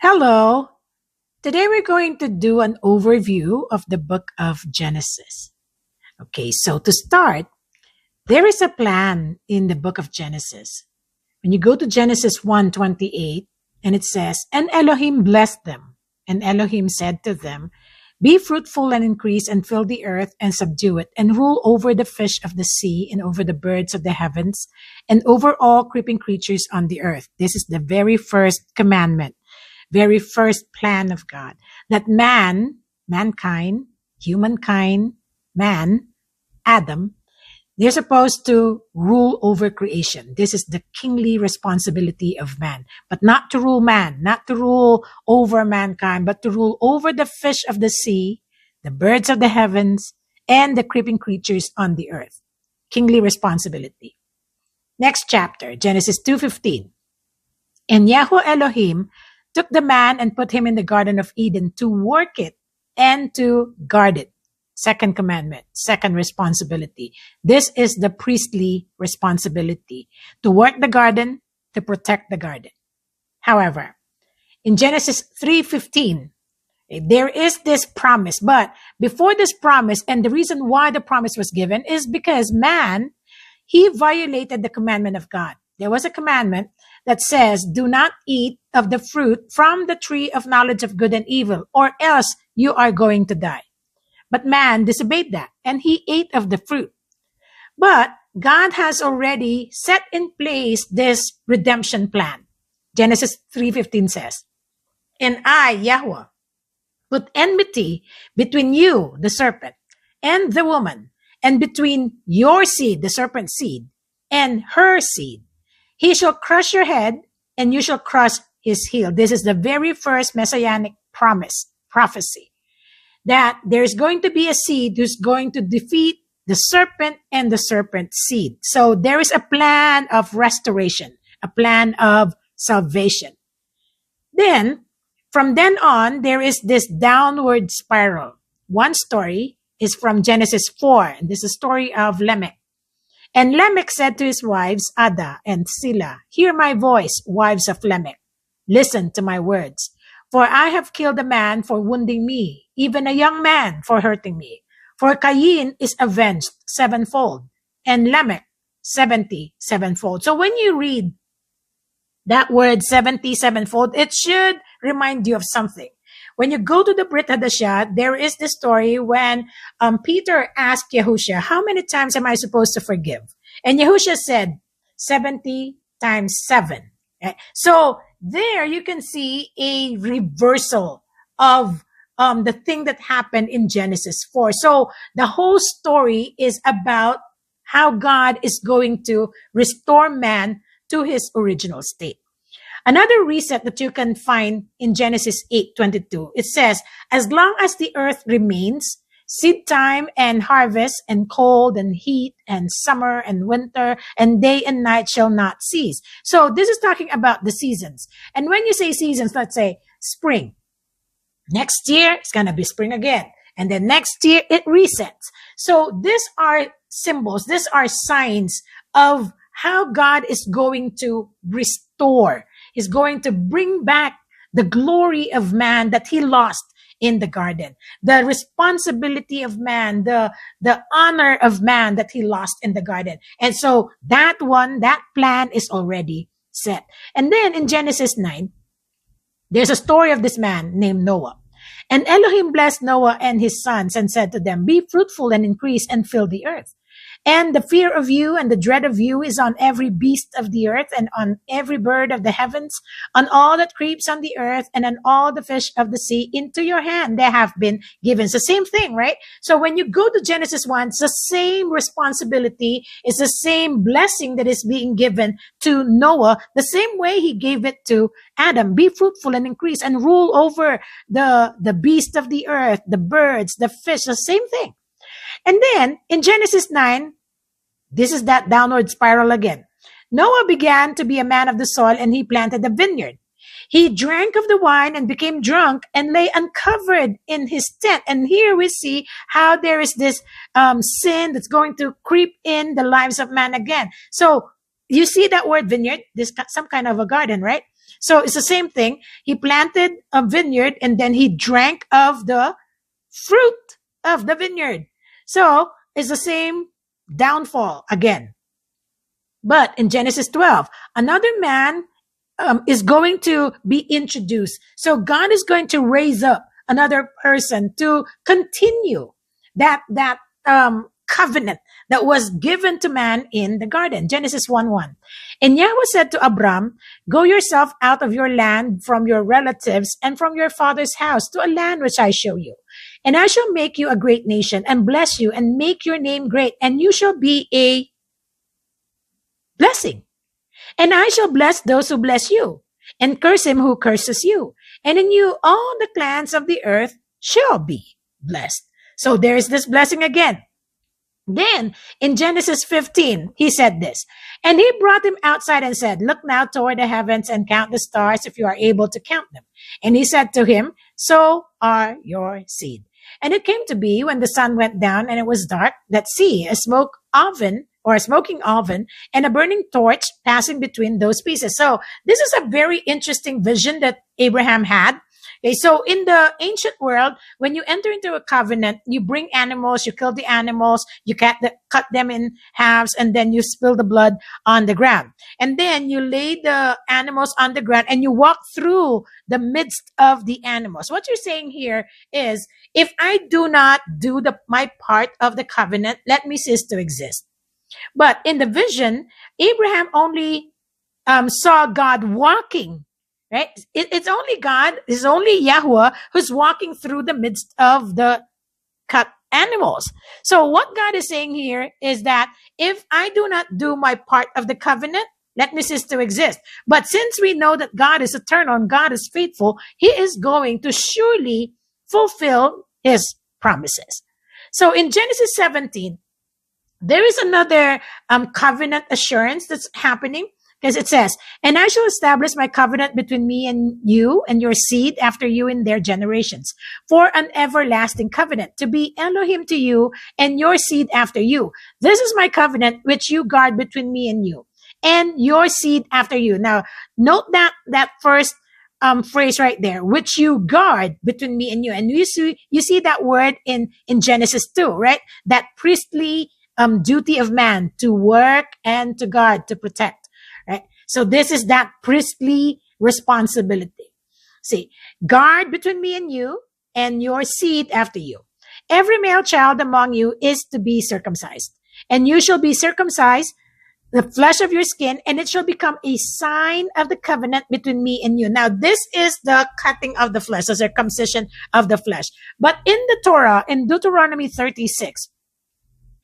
Hello. Today we're going to do an overview of the book of Genesis. Okay, so to start, there is a plan in the book of Genesis. When you go to Genesis 1:28, and it says, "And Elohim blessed them, and Elohim said to them, be fruitful and increase and fill the earth and subdue it and rule over the fish of the sea and over the birds of the heavens and over all creeping creatures on the earth." This is the very first commandment, very first plan of God, that mankind, humankind, man, Adam, they're supposed to rule over creation. This is the kingly responsibility of man, but not to rule man, not to rule over mankind, but to rule over the fish of the sea, the birds of the heavens, and the creeping creatures on the earth. Kingly responsibility. Next chapter, Genesis 2:15. "And Yahweh Elohim took the man and put him in the Garden of Eden to work it and to guard it." Second commandment, second responsibility. This is the priestly responsibility, to work the garden, to protect the garden. However, in Genesis 3:15, there is this promise. But before this promise, and the reason why the promise was given is because man, he violated the commandment of God. There was a commandment that says, "Do not eat of the fruit from the tree of knowledge of good and evil, or else you are going to die." But man disobeyed that, and he ate of the fruit. But God has already set in place this redemption plan. Genesis 3:15 says, "And I, Yahweh, put enmity between you, the serpent, and the woman, and between your seed, the serpent's seed, and her seed. He shall crush your head, and you shall crush his heel." This is the very first messianic prophecy, that there's going to be a seed who's going to defeat the serpent and the serpent's seed. So there is a plan of restoration, a plan of salvation. Then, from then on, there is this downward spiral. One story is from Genesis 4, and this is a story of Lamech. "And Lamech said to his wives, Ada and Zillah, Hear my voice, wives of Lamech. Listen to my words. For I have killed a man for wounding me, even a young man for hurting me. For Cain is avenged sevenfold, and Lamech 77fold." So when you read that word 77fold, it should remind you of something. When you go to the Brit Hadashah, there is this story when Peter asked Yahushua, "How many times am I supposed to forgive?" And Yahushua said, 70 times 7. Right? So there you can see a reversal of the thing that happened in Genesis 4. So the whole story is about how God is going to restore man to his original state. Another reset that you can find in Genesis 8:22, it says, "As long as the earth remains, seed time and harvest and cold and heat and summer and winter and day and night shall not cease." So this is talking about the seasons. And when you say seasons, let's say spring. Next year, it's going to be spring again. And then next year, it resets. So these are symbols. These are signs of how God is going to restore. He's going to bring back the glory of man that he lost in the garden, the responsibility of man, the honor of man that he lost in the garden. And so that plan is already set. And then in Genesis 9, there's a story of this man named Noah. "And Elohim blessed Noah and his sons and said to them, Be fruitful and increase and fill the earth. And the fear of you and the dread of you is on every beast of the earth and on every bird of the heavens, on all that creeps on the earth and on all the fish of the sea. Into your hand they have been given." It's the same thing, right? So when you go to Genesis 1, it's the same responsibility. It's the same blessing that is being given to Noah, the same way he gave it to Adam. Be fruitful and increase and rule over the beast of the earth, the birds, the fish, the same thing. And then in Genesis 9, this is that downward spiral again. "Noah began to be a man of the soil, and he planted a vineyard. He drank of the wine and became drunk and lay uncovered in his tent." And here we see how there is this sin that's going to creep in the lives of man again. So you see that word vineyard, this some kind of a garden, right? So it's the same thing. He planted a vineyard and then he drank of the fruit of the vineyard. So it's the same downfall again. But in Genesis 12, another man is going to be introduced. So God is going to raise up another person to continue that covenant that was given to man in the garden. Genesis 1:1. And Yahweh said to Abram, "Go yourself out of your land, from your relatives, and from your father's house, to a land which I show you. And I shall make you a great nation, and bless you, and make your name great, and you shall be a blessing. And I shall bless those who bless you, and curse him who curses you. And in you all the clans of the earth shall be blessed." So there's this blessing again. Then in Genesis 15, he said this, "And he brought him outside and said, Look now toward the heavens and count the stars if you are able to count them. And he said to him, So are your seed. And it came to be when the sun went down and it was dark, that see, a smoke oven or a smoking oven and a burning torch passing between those pieces." So this is a very interesting vision that Abraham had. Okay, so in the ancient world, when you enter into a covenant, you bring animals, you kill the animals, you cut them in halves, and then you spill the blood on the ground. And then you lay the animals on the ground and you walk through the midst of the animals. What you're saying here is, if I do not do my part of the covenant, let me cease to exist. But in the vision, Abraham only saw God walking. Right? It's only God, it's only Yahweh who's walking through the midst of the cut animals. So what God is saying here is that if I do not do my part of the covenant, let me cease to exist. But since we know that God is eternal and God is faithful, he is going to surely fulfill his promises. So in Genesis 17, there is another covenant assurance that's happening. Because it says, "And I shall establish my covenant between me and you and your seed after you in their generations, for an everlasting covenant, to be Elohim to you and your seed after you. This is my covenant which you guard between me and you, and your seed after you." Now, note that first phrase right there, which you guard between me and you. And you see that word in Genesis 2, right? That priestly duty of man to work and to guard, to protect. Right? So this is that priestly responsibility. See, guard between me and you and your seed after you. Every male child among you is to be circumcised, and you shall be circumcised, the flesh of your skin, and it shall become a sign of the covenant between me and you. Now, this is the cutting of the flesh, the circumcision of the flesh. But in the Torah, in Deuteronomy 36,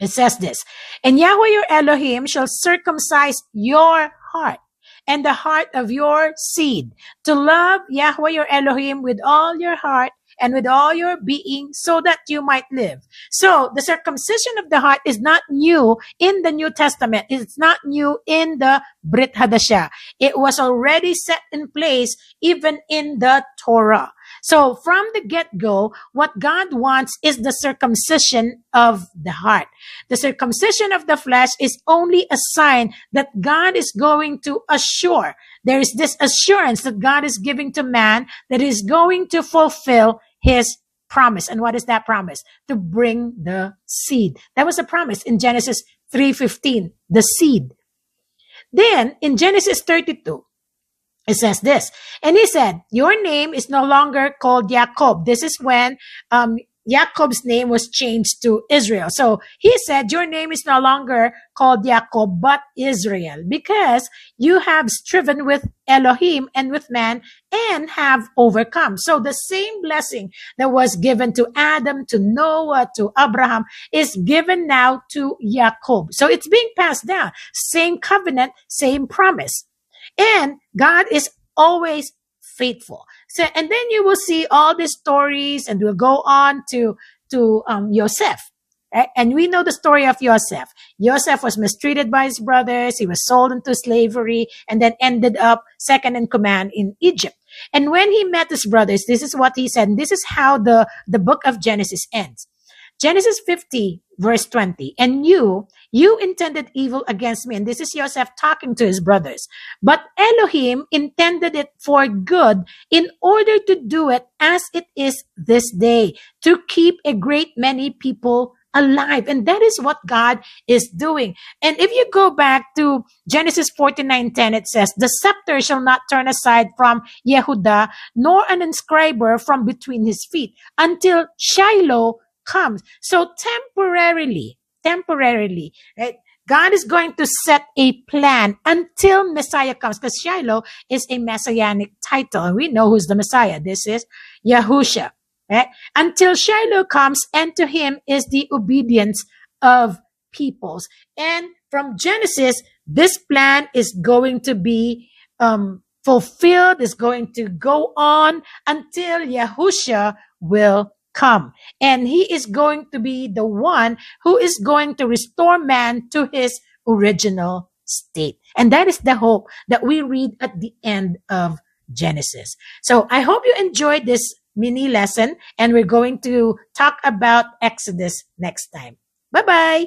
it says this, "And Yahweh your Elohim shall circumcise your heart and the heart of your seed, to love Yahweh your Elohim with all your heart and with all your being, so that you might live." So the circumcision of the heart is not new in the New Testament. It's not new in the Brit Hadashah. It was already set in place even in the Torah. So from the get-go, what God wants is the circumcision of the heart. The circumcision of the flesh is only a sign that God is going to assure. There is this assurance that God is giving to man that is going to fulfill his promise. And what is that promise? To bring the seed. That was a promise in Genesis 3:15, the seed. Then in Genesis 32, it says this, "And he said, your name is no longer called Jacob." This is when Jacob's name was changed to Israel. So he said, your name is no longer called Jacob, but Israel, because you have striven with Elohim and with man and have overcome. So the same blessing that was given to Adam, to Noah, to Abraham is given now to Jacob. So it's being passed down. Same covenant, same promise. And God is always faithful. So, and then you will see all these stories, and we'll go on to Joseph. Right? And we know the story of Joseph. Joseph was mistreated by his brothers. He was sold into slavery and then ended up second in command in Egypt. And when he met his brothers, this is what he said. And this is how the book of Genesis ends. Genesis 50, verse 20. And you intended evil against me. And this is Joseph talking to his brothers. But Elohim intended it for good in order to do it as it is this day, to keep a great many people alive. And that is what God is doing. And if you go back to Genesis 49:10, it says, the scepter shall not turn aside from Yehuda, nor an inscriber from between his feet, until Shiloh comes. So temporarily, right? God is going to set a plan until Messiah comes, because Shiloh is a messianic title. And we know who's the Messiah. This is Yahusha. Right? Until Shiloh comes, and to him is the obedience of peoples. And from Genesis, this plan is going to be fulfilled, is going to go on until Yahusha will come. And he is going to be the one who is going to restore man to his original state. And that is the hope that we read at the end of Genesis. So I hope you enjoyed this mini lesson, and we're going to talk about Exodus next time. Bye-bye.